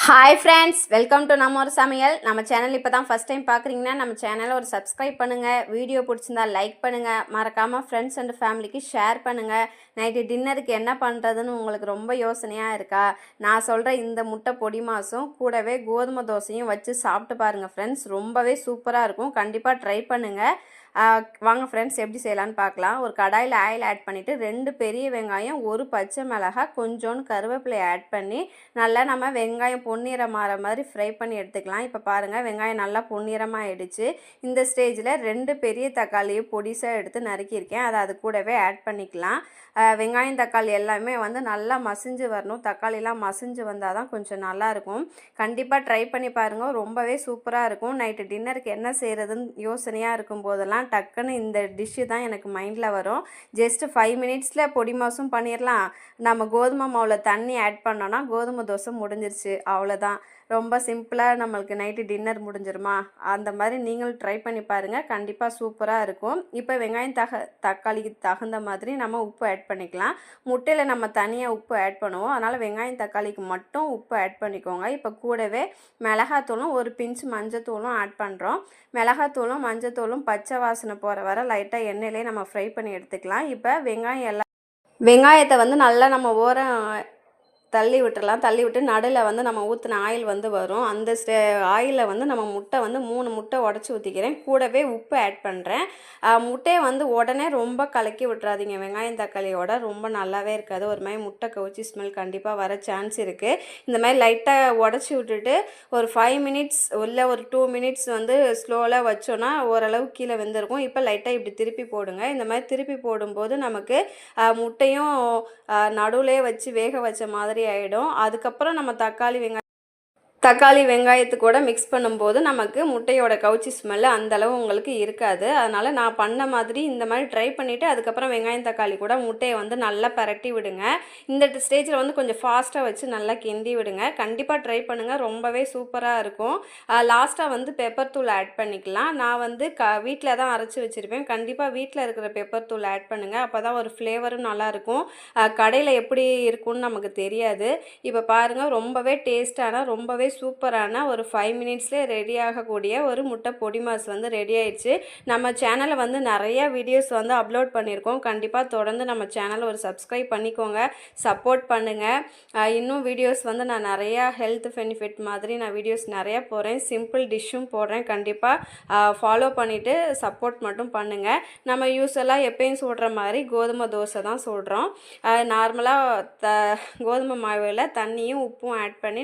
Hi friends, welcome to நம்ம ஒரு சமையல். நம்ம சேனல் இப்போ தான் ஃபஸ்ட் டைம் பார்க்குறீங்கன்னா நம்ம சேனலை ஒரு சப்ஸ்கிரைப் பண்ணுங்கள். வீடியோ பிடிச்சிருந்தா லைக் பண்ணுங்கள். மறக்காமல் ஃப்ரெண்ட்ஸ் அண்ட் ஃபேமிலிக்கு ஷேர் பண்ணுங்கள். நைட்டு டின்னருக்கு என்ன பண்ணுறதுன்னு உங்களுக்கு ரொம்ப யோசனையாக இருக்கா? நான் சொல்கிற இந்த முட்டை பொடி மாசும் கூடவே கோதுமை தோசையும் வச்சு சாப்பிட்டு பாருங்கள் ஃப்ரெண்ட்ஸ். ரொம்பவே சூப்பராக இருக்கும். கண்டிப்பாக ட்ரை பண்ணுங்கள். வாங்க ஃப்ரெண்ட்ஸ், எப்படி செய்யலான்னு பார்க்கலாம். ஒரு கடாயில் ஆயில் ஆட் பண்ணிவிட்டு 2 பெரிய வெங்காயம், 1 பச்சை மிளகாய், கொஞ்சோண்டு கருவேப்பிலை ஆட் பண்ணி நல்லா நம்ம வெங்காயம் பொன்னிறம் ஆகிற மாதிரி ஃப்ரை பண்ணி எடுத்துக்கலாம். இப்போ பாருங்கள், வெங்காயம் நல்லா பொன்னிறமாக ஆகிடுச்சு. இந்த ஸ்டேஜில் 2 பெரிய தக்காளியை பொடிசாக எடுத்து நறுக்கியிருக்கேன். அதை அது கூடவே ஆட் பண்ணிக்கலாம். வெங்காயம் தக்காளி எல்லாமே வந்து நல்லா மசிஞ்சு வரணும். தக்காளிலாம் மசிஞ்சு வந்தால் தான் கொஞ்சம் நல்லாயிருக்கும். கண்டிப்பாக ட்ரை பண்ணி பாருங்கள். ரொம்பவே சூப்பராக இருக்கும். நைட்டு டின்னருக்கு என்ன செய்கிறதுன்னு யோசனையாக இருக்கும் போதெல்லாம் டக்குன்னு இந்த டிஷ்ஷு தான் எனக்கு மைண்டில் வரும். ஜஸ்ட்டு 5 மினிட்ஸில் பொடி மாசும் பண்ணிடலாம். நம்ம கோதுமை மாவில் தண்ணி ஆட் பண்ணோன்னா கோதுமை தோசை முடிஞ்சிருச்சு. அவ்வளோதான். ரொம்ப சிம்பிளாக நம்மளுக்கு நைட்டு டின்னர் முடிஞ்சிருமா? அந்த மாதிரி நீங்களும் ட்ரை பண்ணி பாருங்கள். கண்டிப்பாக சூப்பராக இருக்கும். இப்போ வெங்காயம் தக்காளிக்கு தகுந்த மாதிரி நம்ம உப்பு ஆட் பண்ணிக்கலாம். முட்டையில் நம்ம தனியாக உப்பு ஆட் பண்ணுவோம். அதனால் வெங்காயம் தக்காளிக்கு மட்டும் உப்பு ஆட் பண்ணிக்கோங்க. இப்போ கூடவே மிளகாத்தூளும் ஒரு பிஞ்ச் மஞ்சத்தூளும் ஆட் பண்ணுறோம். மிளகாத்தூளும் மஞ்சத்தூளும் பச்சை வாசனை போகிற வர லைட்டாக எண்ணெயிலே நம்ம ஃப்ரை பண்ணி எடுத்துக்கலாம். இப்போ வெங்காயத்தை வந்து நல்லா நம்ம தள்ளி விட்டுறலாம். தள்ளி விட்டு நடுவில் வந்து நம்ம ஊற்றின ஆயில் வந்து வரும். அந்த ஆயிலில் வந்து நம்ம முட்டை வந்து 3 முட்டை உடச்சி ஊற்றிக்கிறேன். கூடவே உப்பு ஆட் பண்ணுறேன். முட்டையை வந்து உடனே ரொம்ப கலக்கி விட்டுறாதீங்க. வெங்காயம் தக்காளியோட ரொம்ப நல்லாவே இருக்காது. ஒரு மாதிரி முட்டை கவுச்சி ஸ்மெல் கண்டிப்பாக வர சான்ஸ் இருக்குது. இந்த மாதிரி லைட்டாக உடச்சி விட்டுட்டு ஒரு 5 மினிட்ஸ் இல்லை ஒரு 2 மினிட்ஸ் வந்து ஸ்லோவில் வச்சோன்னா ஓரளவு கீழே வெந்திருக்கும். இப்போ லைட்டாக இப்படி திருப்பி போடுங்க. இந்த மாதிரி திருப்பி போடும்போது நமக்கு முட்டையும் நடுவுலே வச்சு வேக வச்ச மாதிரி ஆகிடும். அதுக்கப்புறம் நம்ம தக்காளி வெங்காயத்து கூட மிக்ஸ் பண்ணும்போது நமக்கு முட்டையோட கவுச்சி ஸ்மெல்லு அந்தளவு உங்களுக்கு இருக்காது. அதனால் நான் பண்ண மாதிரி இந்த மாதிரி ட்ரை பண்ணிவிட்டு அதுக்கப்புறம் வெங்காயம் தக்காளி கூட முட்டையை வந்து நல்லா பரட்டி விடுங்க. இந்த ஸ்டேஜில் வந்து கொஞ்சம் ஃபாஸ்ட்டாக வச்சு நல்லா கிண்டி விடுங்க. கண்டிப்பாக ட்ரை பண்ணுங்கள். ரொம்பவே சூப்பராக இருக்கும். லாஸ்ட்டாக வந்து பெப்பர் தூள் ஆட் பண்ணிக்கலாம். நான் வந்து வீட்டில் தான் அரைச்சி வச்சுருப்பேன். கண்டிப்பாக வீட்டில் இருக்கிற பெப்பர் தூள் ஆட் பண்ணுங்கள். அப்போ தான் ஒரு ஃப்ளேவரும் நல்லாயிருக்கும். கடையில் எப்படி இருக்கும்னு நமக்கு தெரியாது. இப்போ பாருங்கள், ரொம்பவே டேஸ்டான ரொம்பவே சூப்பரான ஒரு 5 மினிட்ஸ்லேயே ரெடி ஆகக்கூடிய ஒரு முட்டை பொடி மாஸ் வந்து ரெடி ஆயிடுச்சு. நம்ம சேனலில் வந்து நிறையா வீடியோஸ் வந்து அப்லோட் பண்ணியிருக்கோம். கண்டிப்பாக தொடர்ந்து நம்ம சேனலை ஒரு சப்ஸ்கிரைப் பண்ணிக்கோங்க, சப்போர்ட் பண்ணுங்கள். இன்னும் வீடியோஸ் வந்து நான் நிறையா ஹெல்த் பெனிஃபிட் மாதிரி நான் வீடியோஸ் நிறையா போடுறேன். சிம்பிள் டிஷ்ஷும் போடுறேன். கண்டிப்பாக ஃபாலோ பண்ணிவிட்டு சப்போர்ட் மட்டும் பண்ணுங்கள். நம்ம யூஸ்வலாக எப்பயும் சொல்கிற மாதிரி கோதுமை தோசை தான் சொல்கிறோம். நார்மலாக கோதுமை மாவில் தண்ணியும் உப்பும் ஆட் பண்ணி